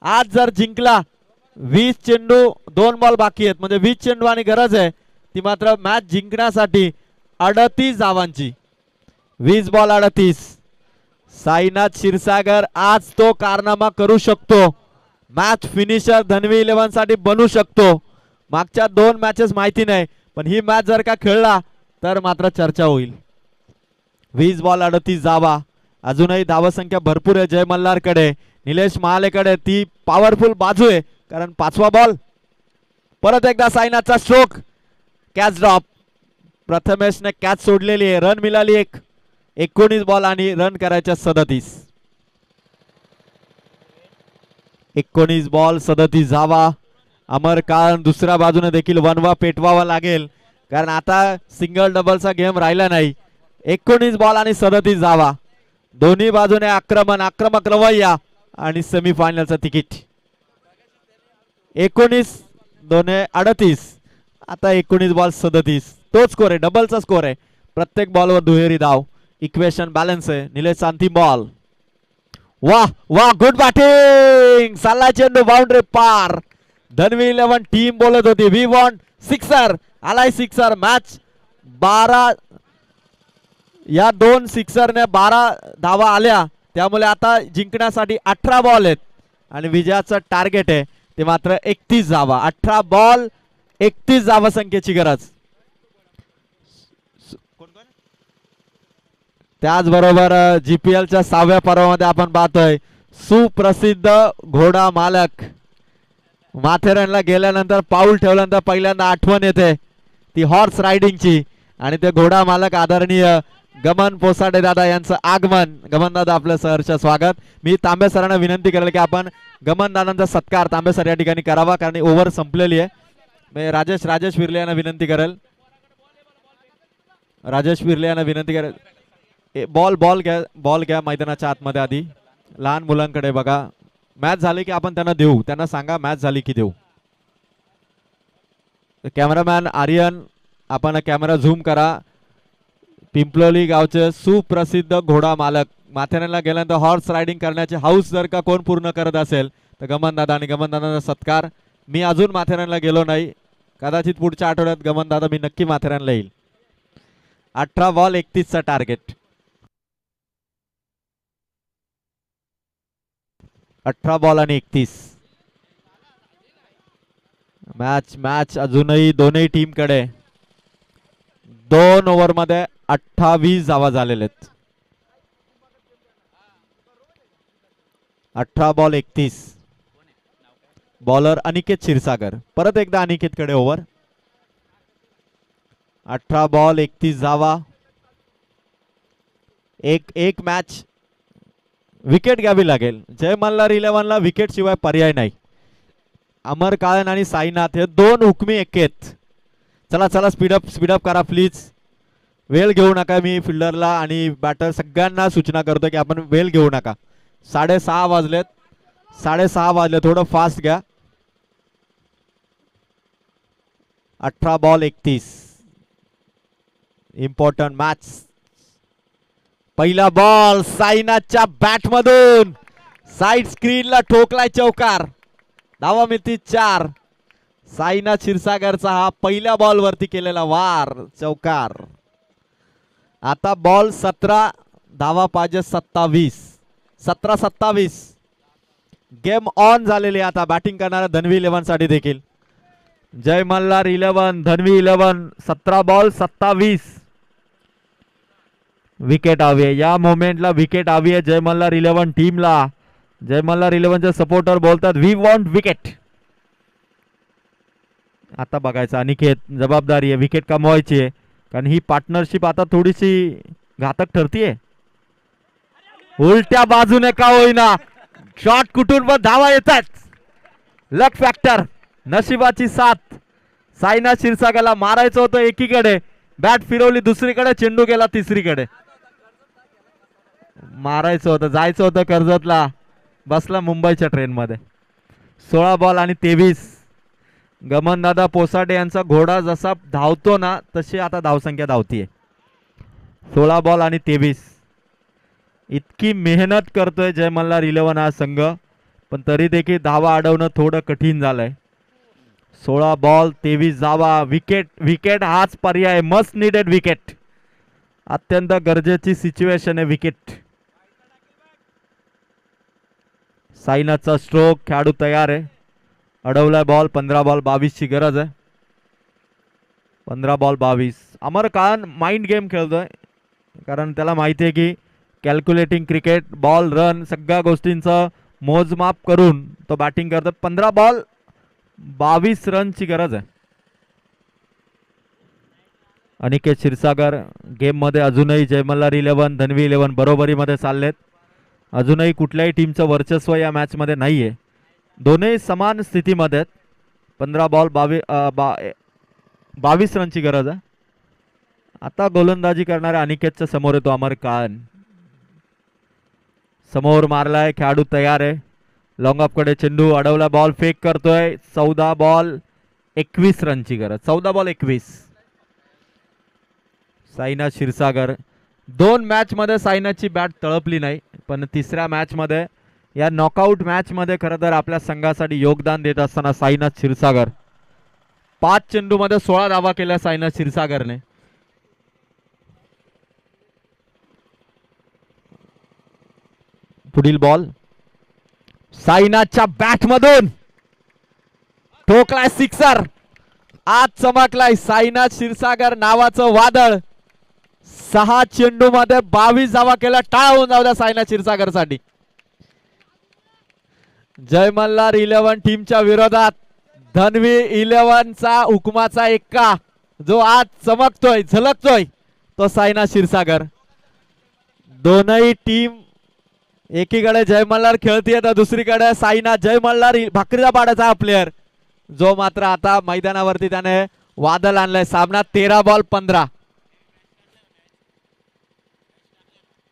आज जर जिंकला, 20 चेंडू 2 बॉल बाकी आहेत, म्हणजे 20 चेंडू आणि गरज आहे ती मात्र मॅच जिंकण्यासाठी 38 धावांची. 20 बॉल 38. साईनाथ क्षीरसागर आज तो कारनामा करू शकतो. मॅच फिनिशर धनवी 11 साठी बनू शकतो. मागच्या 2 मॅचेस माहिती नाही, पण ही मॅच जर का खेळला तर मात्र चर्चा होईल. 20 बॉल 38 धावा. अजूनही धावसंख्या भरपूर आहे जय मल्हारकडे. निलेश महालेकडे ती पॉवरफुल बाजू आहे, कारण 5वा बॉल. परत एकदा साईनाथचा स्ट्रोक. Catch drop. प्रथमेशने कॅच सोडलेली आहे. रन मिळाली 19 बॉल आणि रन करायच्या 37. 19 बॉल 37 धावा. अमर कारण दुसऱ्या बाजूने देखील वनवा पेटवावा लागेल, कारण आता सिंगल डबलचा गेम राहिला नाही. 19 बॉल आणि 37 धावा. दोन्ही बाजूने आक्रमक रवैया आणि सेमीफायनलचं तिकीट. 19 दोन्ही 38. आता 19 बॉल 37. तोच स्कोर आहे, डबलचा स्कोर आहे. प्रत्येक बॉलवर दुहेरी धाव. इक्वेशन बॅलन्स आहे. निलेश अंतिम बॉल. वाह वाह, गुड बॅटिंग, चालला चेंडू बाउंड्री पार. धनवी 11 टीम बोलत होती वी वॉन्ट सिक्सर, आलाय सिक्सर. मॅच 12, या 2 सिक्सरने 12 धावा आल्या, त्यामुळे आता जिंकण्यासाठी 18 बॉल आहेत आणि विजयाचं टार्गेट आहे ते मात्र 31 धावा. 18 बॉल 31 धावा संख्येची गरज. त्याचबरोबर जीपीएलच्या 6व्या पर्वामध्ये आपण पाहतोय सुप्रसिद्ध घोडा मालक. माथेरानला गेल्यानंतर पाऊल ठेवल्यानंतर पहिल्यांदा आठवण येते ती हॉर्स रायडिंगची आणि ते घोडा मालक आदरणीय गमन पोसाडे दादा यांचं आगमन. गमन दादा, आपलं सहर्ष स्वागत. मी तांबे सरांना विनंती करेल की आपण गमन दादांचा सत्कार तांबे सर या ठिकाणी करावा, कारण ओव्हर संपलेली आहे. मी राजेश विर्ले यांना विनंती करेल, राजेश विर्ले यांना विनंती करेल. बॉल घ्या मैदानाच्या आतमध्ये. आधी लहान मुलांकडे बघा. मॅच झाली की आपण त्यांना देऊ, त्यांना सांगा मॅच झाली की देऊ. कॅमेरामॅन आर्यन, आपण कॅमेरा झूम करा. पिंपलोली गावचे सुप्रसिद्ध घोडा मालक, माथेरानला गेल्यानंतर हॉर्स रायडिंग करण्याचे हाऊस जर का कोण पूर्ण करत असेल तर गमन दादा, आणि गमन दादांचा सत्कार. मी अजून माथेरानला गेलो नाही, कदाचित पुढच्या आठवड्यात गमन दादा मी नक्की माथेरानला येईल. 18 बॉल 31चा टार्गेट. 18 बॉल आणि 31. मॅच अजूनही दोन्ही टीम कडे 2 ओव्हर मध्ये 28 धावा झालेले आहेत. 18 बॉल 31. बॉलर अनिकेत क्षीरसागर. परत एकदा अनिकेत कडे ओव्हर. 18 बॉल 31 धावा. एक मॅच विकेट घ्यावी लागेल. जय मल्हार 11ला विकेट शिवाय पर्याय नाही. अमर काळन आणि साईनाथ हे 2 हुकमी एकेत. चला स्पीडअप करा प्लीज. वेळ घेऊ नका. मी फिल्डरला आणि बॅटर सगळ्यांना सूचना करतो की आपण वेळ घेऊ नका. 6:30 वाजलेत. 6:30 वाजले, थोडं फास्ट घ्या. 18 बॉल 31. Important match. पहिला बॉल साईनाथच्या बॅट मधून साइड स्क्रीनला ठोकलाय चौकार. धावा मिळती 4. साईनाथ क्षीरसागरचा हा पहिल्या बॉल वरती केलेला वार चौकार. आता बॉल 17, धावा पाहिजे 27. 17-27. गेम ऑन झालेली. आता बॅटिंग करणारा धनवी 11 साठी देखील. जय मल्हार 11 धनवी 11. 17 बॉल 27. विकेट हवी आहे या मोमेंटला. विकेट हवी आहे जय मल्हार 11 टीमला. जय मल्हार 11चे सपोर्टर बोलतात वी वॉन्ट विकेट. आता बघायचं अनिकेत, जबाबदारी आहे विकेट कमवायची आहे, कारण ही पार्टनरशिप आता थोडीशी घातक ठरतीये. उलट्या बाजूने का होईना शॉट कुठून पण धावा येतात. लक फॅक्टर, नशिबाची साथ. साईनाथ क्षीरसागरला मारायचं होतं एकीकडे, बॅट फिरवली दुसरीकडे, चेंडू गेला तिसरीकडे. मारायचं होतं, जायचं होतं कर्जतला, बसला मुंबईच्या ट्रेन मध्ये. 16 बॉल आणि 23. गमनदादा पोसाटे यांचा घोडा जसा धावतो ना तशी आता धावसंख्या धावतीये. 16 बॉल आणि 23. इतकी मेहनत करतोय जय मल्हार 11 हा संघ, पण तरी देखील धावा अडवणं थोडं कठीण झालंय. 16 बॉल 23 धावा. विकेट हाच पर्याय. Must needed wicket. अत्यंत गरजेची सिच्युएशन आहे विकेट. साईनाथचा स्ट्रोक. खेळाडू तयार आहे. अडवलाय बॉल. 15 बॉल 22 ची गरज आहे. 15 बॉल 22. अमर काळन माइंड गेम खेळतोय, कारण त्याला माहिती आहे की कॅल्क्युलेटिंग क्रिकेट, बॉल रन सगळ्या गोष्टींचं मोजमाप करून तो बॅटिंग करतो. 15 बॉल 22 रनची गरज आहे. अनिकेत क्षीरसागर गेम मध्ये अजूनही जय मल्हार 11 धनवी 11 बरोबरीमध्ये चाललेत. अजूनही कुठल्याही टीमचं वर्चस्व या मॅच मध्ये नाहीये. दोन्ही समान स्थितीमध्ये. 15 बॉल 22 रनची गरज आहे. आता गोलंदाजी करणाऱ्या अनिकेतच्या समोर येतो अमर काळन. समोर मारलाय. खेळाडू तयार आहे. लॉंग ऑफ कडे चेंडू. अडवला बॉल. फेक करतोय. 14 बॉल 21 रनची गरज. 14 बॉल 21. साईनाथ क्षीरसागर. 2 मॅच मध्ये साईनाथची बॅट तळपली नाही. पण तिसऱ्या मॅच मध्ये या नॉकआउट मॅच मध्ये खरं तर आपल्या संघासाठी योगदान देत असताना साईनाथ क्षीरसागर 5 चेंडू मध्ये 16 धावा केल्या साईनाथ क्षीरसागरने. पुढील बॉल साईनाथच्या बॅट मधून ठोकलाय सिक्सर. आज चमकलाय साईनाथ क्षीरसागर नावाचं वादळ. 6 चेंडू मध्ये 22 धावा केल्या. टाळ होऊन जाऊ द्या साईनाथ क्षीरसागर साठी. जय मल्हार 11 टीमच्या विरोधात धनवी 11 चा हुकमाचा एक्का जो आज चमकतोय झलकतोय तो साईनाथ क्षीरसागर. दोनही टीम एकीकडे जय मल्हार खेळतीये तर दुसरीकडे साईनाथ जय मल्हार भाकरीचा पाड्याचा हा प्लेअर जो मात्र आता मैदानावरती त्याने वादळ आणलंय. सामना 13 बॉल 15.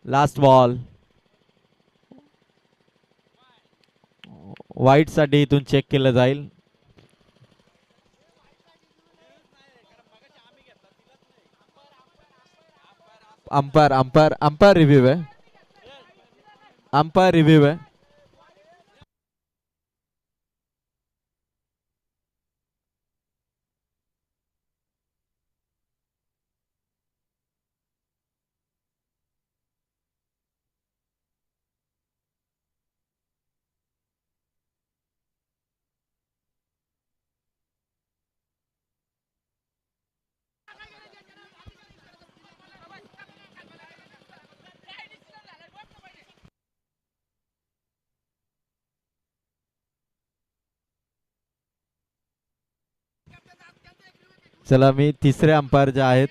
लास्ट बॉल वाईट साठी इथून चेक केलं जाईल. अंपायर रिव्ह्यू आहे. अंपायर रिव्ह्यू आहे. चला मी तिसरे अंपायर जे आहेत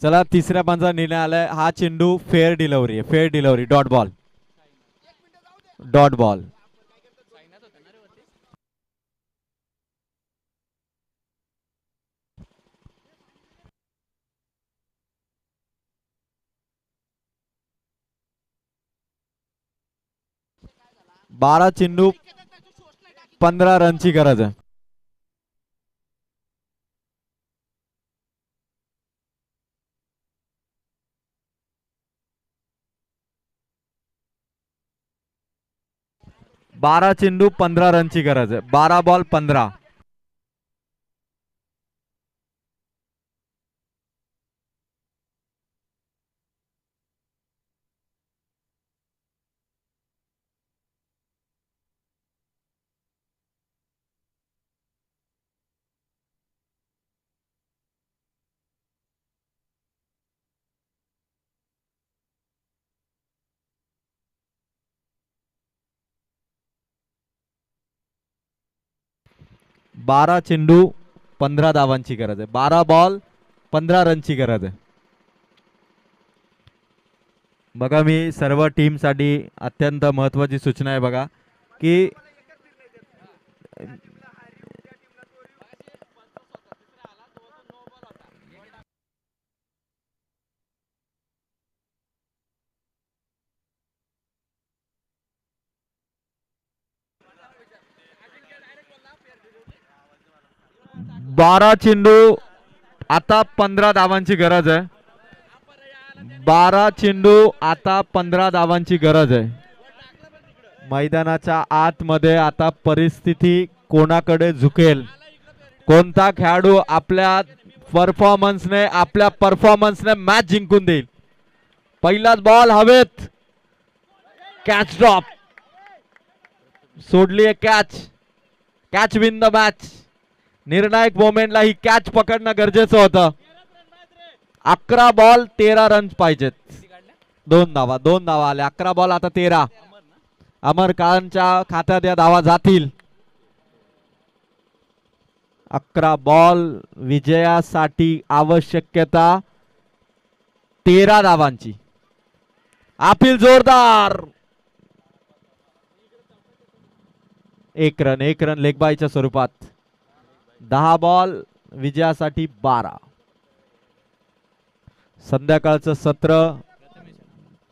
चला तिसऱ्या पंचा निर्णय आलाय. हा चेंडू फेअर डिलिव्हरी आहे. Fair delivery dot ball. Dot ball. बारा चेंडू 15 रनची गरज आहे. बारा चेंडू 15 रनची गरज आहे. 12 बॉल 15. बारा चेंडू 15 धावांची गरज आहे. 12 बॉल 15 रनची गरज आहे. बघा मी सर्व टीम साठी अत्यंत महत्वाची सूचना आहे बघा की 12 चेंडू आता 15 धावांची गरज आहे. 12 चेंडू आता 15 धावांची गरज आहे. मैदानाच्या आतमध्ये आता परिस्थिती कोणाकडे झुकेल, कोणता खेळाडू आपल्या परफॉर्मन्सने मॅच जिंकून देईल. पहिलाच बॉल हवेत. कॅच ड्रॉप सोडली आहे. Catch win the match. निर्णायक मोमेंटला ही कॅच पकडणं गरजेचं होतं. 11 बॉल 13 रन पाहिजेत. 2 धावा आले. 11 बॉल आता 13. अमर काळनच्या खात्यात या धावा जातील. 11 बॉल विजयासाठी आवश्यकता 13 धावांची. अपील जोरदार. 1 रन लेगबाईच्या स्वरूपात. 10 बॉल विजयासाठी 12. संध्याकाळचं सत्र.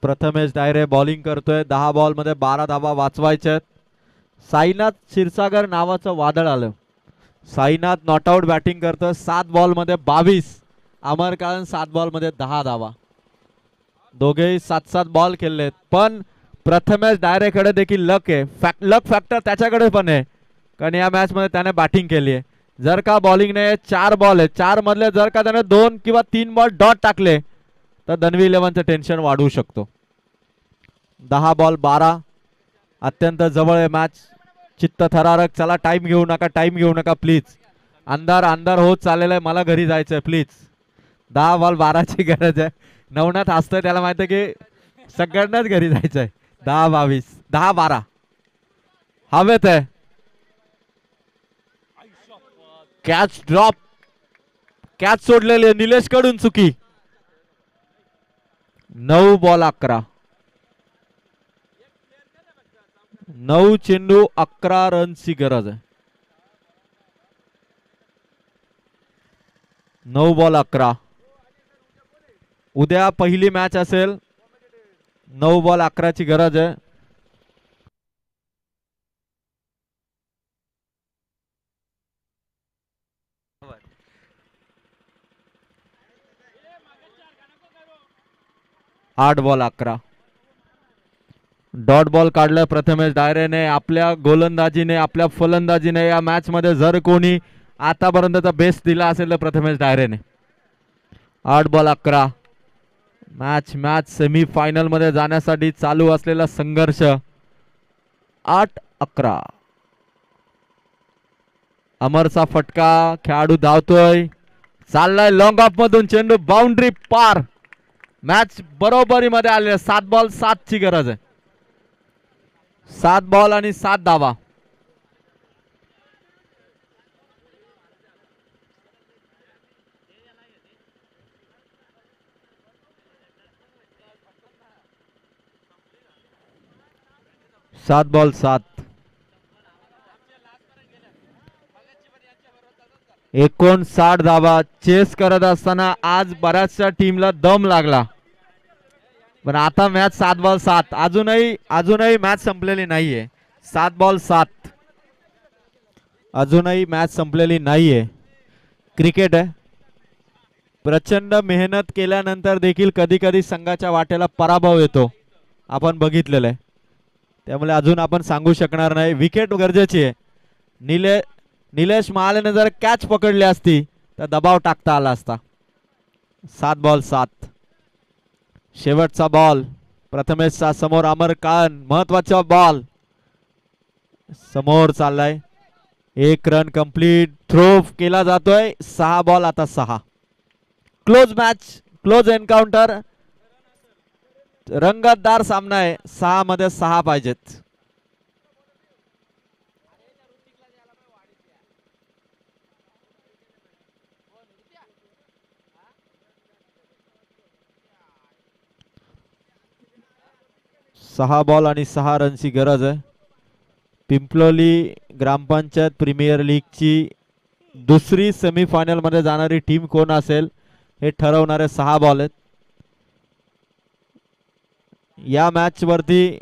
प्रथमेश डायरे बॉलिंग करतोय. 10 बॉल मध्ये 12 धावा वाचवायच्यात. साईनाथ क्षीरसागर नावाचं वादळ आलं. साईनाथ नॉट आउट बॅटिंग करतोय. 7 बॉल मध्ये 22. अमर काळन 7 बॉल मध्ये 10 धावा. दोघेही 7-7 बॉल खेळलेत. पण प्रथमेश डायरेकडे देखील लक आहे. लक फॅक्टर त्याच्याकडे पण आहे, कारण या मॅच मध्ये त्याने बॅटिंग केली आहे. जर का बॉलिंग ने 4 बॉल आहे, 4 मधले जर का त्याने 2 किंवा 3 बॉल डॉट टाकले तर धनवी 11चं टेन्शन वाढवू शकतो. 10 बॉल 12. अत्यंत जवळ आहे मॅच. चित्त थरारक. चला टाइम घेऊ नका प्लीज. अंधार होत चाललेला आहे. मला घरी जायचंय प्लीज. 10 बॉल 12ची गरज आहे. नवनाथ हसतोय, त्याला माहिती आहे की सगळ्यांनाच घरी जायचंय. 10-22 10-12 हवेत आहे. Catch drop. कॅच सोडलेली आहे. निलेश कडून चुकी. 9 बॉल 11. 9 चेंडू 11 रनची गरज आहे. 9 बॉल 11. उद्या पहिली मॅच असेल. 9 बॉल 11ची गरज आहे. आठ बॉल 11. डॉट बॉल काढलाय प्रथमेश डायरेने. आपल्या गोलंदाजीने, आपल्या फलंदाजीने या मॅच मध्ये जर कोणी आतापर्यंतचा बेस्ट दिला असेल तर प्रथमेश डायरेने. 8 बॉल 11. मॅच सेमी फायनल मध्ये जाण्यासाठी चालू असलेला संघर्ष. 8-11. अमरचा फटका. खेळाडू धावतोय. चाललाय लॉंग ऑफ मधून चेंडू बाउंड्री पार. मॅच बरोबरीमध्ये आले. 7 बॉल 7 ची गरज आहे. 7 बॉल आणि 7 धावा. सात बॉल 7. 59 धावा. चेस करत असताना आज बऱ्याचशा टीमला दम लागला, पण आता मॅच 7 बॉल 7. अजूनही मॅच संपलेली नाहीये. 7 बॉल 7. अजूनही मॅच संपलेली नाहीये. क्रिकेट आहे. प्रचंड मेहनत केल्यानंतर देखील कधी कधी संघाच्या वाटेला पराभव येतो. आपण बघितलेलं आहे. त्यामुळे अजून आपण सांगू शकणार नाही. विकेट गरजेची आहे. निलेश महालेने जर कॅच पकडली असती तर दबाव टाकता आला असता. 7 बॉल 7. शेवटचा बॉल प्रथमेशचा समोर. अमर काळन महत्वाचा बॉल समोर चाललाय. 1 रन कंप्लीट. थ्रो केला जातोय. 6 बॉल आता 6. Close match. Close encounter. रंगतदार सामना आहे. 6 मध्ये 6 पाहिजेत. सहा बॉल आणि 6 रनची गरज आहे. पिंपलोली ग्रामपंचायत प्रीमियर लीगची दुसरी सेमीफायनल मध्ये जाणारी टीम कोण असेल हे ठरवणारे 6 बॉल आहेत. या मॅच वरती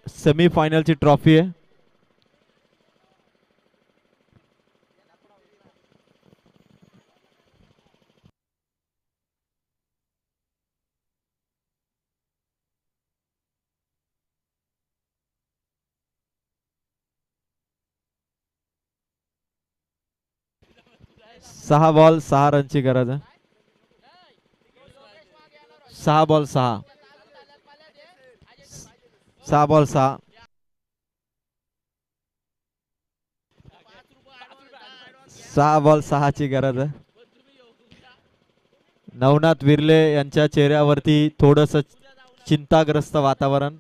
सेमीफायनलची ट्रॉफी आहे. सहा बॉल 6 रनची गरज आहे. 6 बॉल 6. 6 बॉल 6. 6 बॉल 6 ची गरज आहे. नवनाथ विर्ले यांच्या चेहऱ्यावरती थोडस चिंताग्रस्त वातावरण.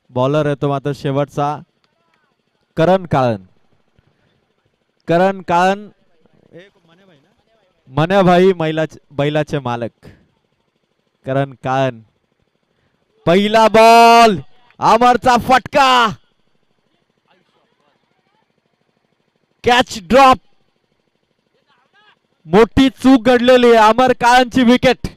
बॉलर येतो मात्र शेवटचा करण काळन. करण काळन मन्याभाई बैलाचे मालक करण काळन. पहिला बॉल अमरचा फटका. Catch drop. मोठी चूक घडलेली आहे. अमर काळनची विकेट.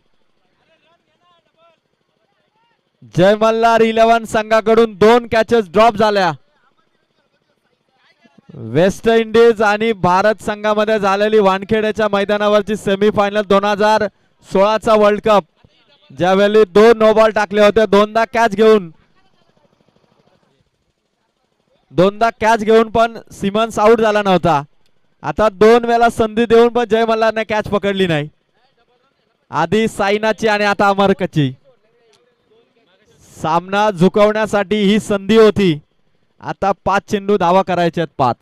जय मल्हार 11 संघाकडून 2 कॅचेस ड्रॉप झाल्या. वेस्ट इंडिज आणि भारत संघामध्ये झालेली वानखेड्याच्या मैदानावरची सेमीफायनल 2016चा वर्ल्ड कप, ज्यावेळी 2 नो बॉल टाकले होते. दोनदा कॅच घेऊन पण सिमन्स आउट झाला नव्हता. आता 2 वेळा संधी देऊन पण जय मल्हारने कॅच पकडली नाही. आधी साईनाची आणि आता अमरकची. सामना झुकवण्यासाठी ही संधी होती. आता 5 चेंडू धावा करायचे आहेत. 5.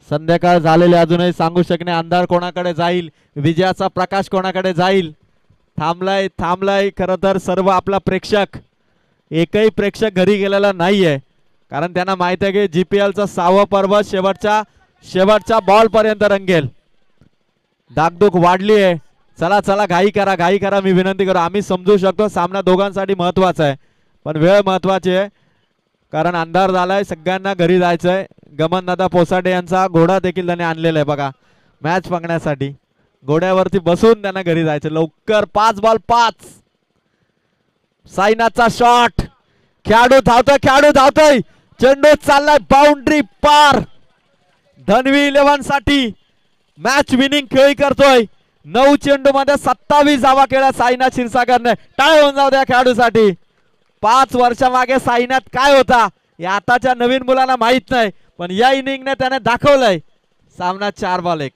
संध्याकाळ झालेले अजूनही सांगू शकणे. अंधार कोणाकडे जाईल, विजयाचा प्रकाश कोणाकडे जाईल. थांबलाय खरं तर सर्व आपला प्रेक्षक. एकही प्रेक्षक घरी गेलेला नाहीये, कारण त्यांना माहित आहे की जीपीएलचा 6वं पर्व शेवटच्या बॉल पर्यंत रंगेल. धाकधूक वाढली आहे. चला घाई करा मी विनंती करू. आम्ही समजू शकतो सामना दोघांसाठी महत्वाचा आहे, पण वेळ महत्वाची आहे, कारण अंधार झालाय. सगळ्यांना घरी जायचंय. गमनदादा पोसाडे यांचा घोडा देखील त्यांनी आणलेला आहे बघा, मॅच बघण्यासाठी. घोड्यावरती बसून त्यांना घरी जायचं. लवकर 5 बॉल 5. साईनाथचा शॉट. खेळाडू धावतोय. चेंडू चाललाय बाउंड्री पार. धनवी 11 साठी मॅच विनिंग खेळी करतोय. 9 चेंडू मध्ये 27 धावा केल्या साईनाथ क्षीरसागरने. टाळ होऊन जाऊ द्या खेळाडूसाठी. 5 वर्षामागे साईनाथ काय होता या आताच्या नवीन मुलांना माहित नाही, पण या इनिंगने त्याने दाखवलंय. सामना 4 बॉल 1.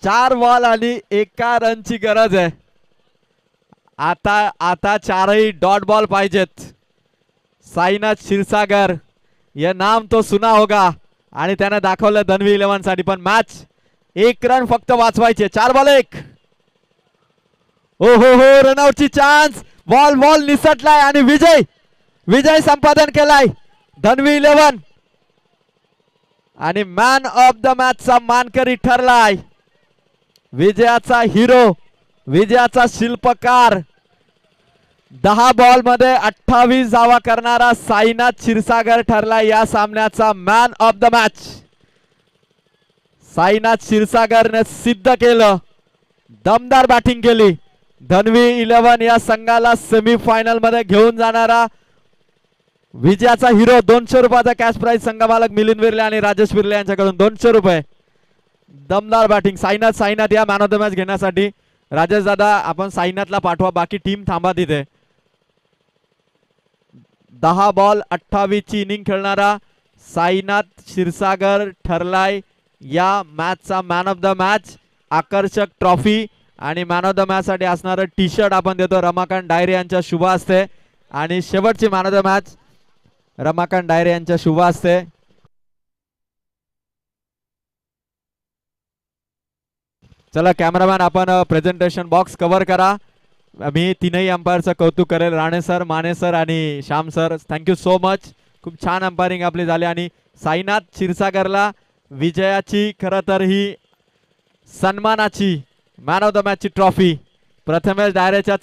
4 बॉल आणि 1 रनची गरज आहे. आता 4ही डॉट बॉल पाहिजेत. साईनाथ क्षीरसागर, ये नाम तो सुना होगा, आणि त्याने दाखवलं धनवी 11 साठी. पण मॅच 1 रन फक्त वाचवायचे. 4 बॉल 1. हो रनआउटची चान्स. बॉल निसटलाय आणि विजय संपादन केलाय धनवी 11, आणि मॅन ऑफ द मॅचचा मानकरी ठरलाय. विजयाचा हिरो, विजयाचा शिल्पकार, 10 बॉल मध्ये 28 धावा करणारा साईनाथ क्षीरसागर ठरला या सामन्याचा man of the match. Sainath क्षीरसागरने सिद्ध केलं. दमदार बॅटिंग केली. धनवी 11 या संघाला सेमीफायनल मध्ये घेऊन जाणारा विजयाचा हिरो. 200 रुपयाचा कॅश प्राइज संघमालक मिलिंद विर्ले आणि राजेश विर्ले यांच्याकडून 200 रुपये. दमदार बॅटिंग. साईनाथ या मॅन ऑफ द मॅच घेण्यासाठी. राजेश दादा आपण साईनाथला पाठवा, बाकी टीम थांबा तिथे. 10 बॉल 28 ची इनिंग खेळणारा साईनाथ क्षीरसागर ठरलाय या मॅचचा मॅन ऑफ द मॅच. आकर्षक ट्रॉफी आणि मॅन ऑफ द मॅच साठी असणारं टी शर्ट आपण देतो रमाकांत डायरे यांच्या शुभ हस्ते. आणि शेवटची man of the match Ramakant Dayre यांच्या शुभ हस्ते. चला कॅमेरामॅन आपण प्रेझेंटेशन बॉक्स कव्हर करा. मी 3ही अंपायरचं कौतुक करेल. राणे सर, माने सर आणि Shyam sir, thank you so much. खूप छान अंपायरिंग आपली झाली. आणि साईनाथ क्षीरसागरला विजयाची, खरं तर ही सन्मानाची मॅन ऑफ द मॅचची ट्रॉफी प्रथमेश डायरेच्या